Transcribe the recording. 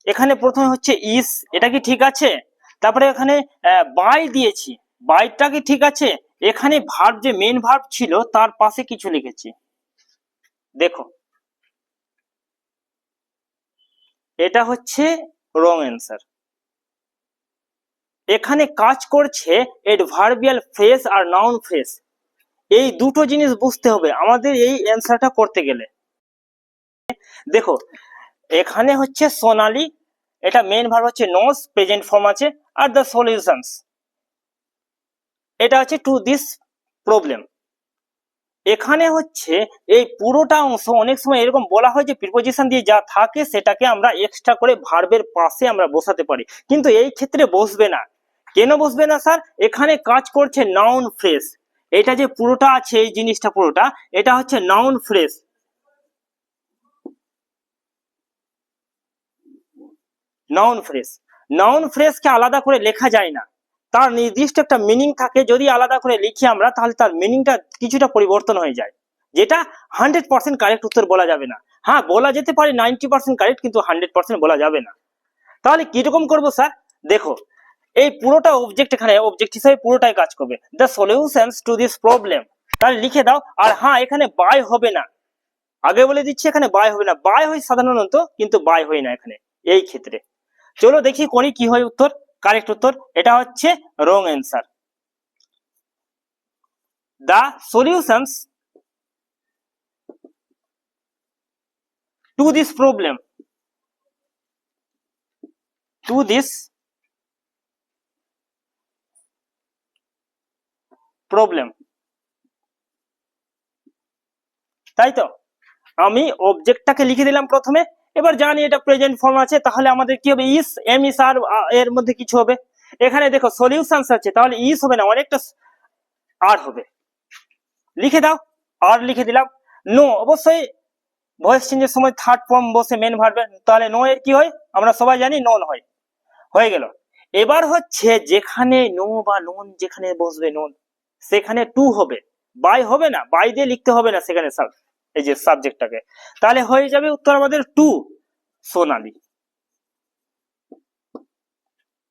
এখানে প্রথমে হচ্ছে ইস, এটা কি ঠিক আছে? তারপরে এখানে বাই দিয়েছি, বাইটা কি ঠিক আছে? এখানে ভার্ব, যে মেন ভার্ব ছিল তার পাশে কিছু লিখেছি, দেখো এটা হচ্ছে রং অ্যান্সার। এখানে কাজ করছে অ্যাডভার্বিয়াল ফ্রেজ আর নাউন ফ্রেজ, এই দুটো জিনিস বুঝতে হবে আমাদের এই অ্যান্সারটা করতে গেলে। দেখো এখানে হচ্ছে সোনালি, এটা মেন ভার্ব হচ্ছে নোস, প্রেজেন্ট ফর্ম আছে, আর দ্য সলিউশনস, এটা হচ্ছে টু দিস প্রবলেম। এখানে হচ্ছে এই পুরোটা অংশ অনেক সময় এরকম বলা হয় যে প্রিপোজিশন দিয়ে যা থাকে সেটাকে আমরা এক্সট্রা করে ভার্বের পাশে আমরা বসাতে পারি, কিন্তু এই ক্ষেত্রে বসবে না। কেন বসবে না স্যার? এখানে কাজ করছে নাউন ফ্রেজ, এটা যে পুরোটা আছে এই জিনিসটা পুরোটা, এটা হচ্ছে noun phrase. Noun phrase, noun ফ্রেজকে আলাদা করে লেখা যায় না, তার নির্দিষ্ট একটা মিনিং থাকে, যদি আলাদা করে লিখি আমরা তাহলে তার মিনিংটা কিছুটা পরিবর্তন হয়ে যায়, যেটা 100% কারেক্ট উত্তর বলা যাবে না। হ্যাঁ বলা যেতে পারে 90% কারেক্ট, কিন্তু 100% বলা যাবে না। তাহলে কিরকম করবো স্যার? দেখো এই পুরোটা অবজেক্ট, এখানে অবজেক্ট হিসেবে পুরোটাই কাজ করবে, the solutions to this problem, তাহলে লিখে দাও। আর হ্যাঁ এখানে বাই হবে না, আগে বলে দিচ্ছি এখানে বাই হবে না, বাই হয় সাধারণত কিন্তু বাই হয় না এখানে এই ক্ষেত্রে। চলো দেখি করি কি হয় উত্তর, কারেক্ট উত্তর এটা হচ্ছে wrong answer. The solutions to this problem, to this problem, তাই তো আমি অবজেক্টটাকে লিখে দিলাম প্রথমে, এবার জানি এটা প্রেজেন্ট ফর্ম আছে, তাহলে আমাদের কি হবে, ইস, এম ইস আর এর মধ্যে কিছু হবে। এখানে দেখো সলিউশনস আছে, তাহলে ইস হবে না, অনেকটা আর হবে, লিখে দাও, আর লিখে দিলাম। নো, অবশ্যই ভয়েস চেঞ্জের সময় থার্ড ফর্ম বসে মেন ভার্বে, তাহলে নো এর কি হয় আমরা সবাই জানি, নন হয়, হয়ে গেল। এবার হচ্ছে যেখানে নো বা নন যেখানে বসবে নন, সেখানে টু হবে, বাই হবে না, বাই দিয়ে লিখতে হবে না সেখানে এই যে সাবজেক্টটাকে, তাহলে হয়ে যাবে উত্তর আমাদের টু, সোনালী।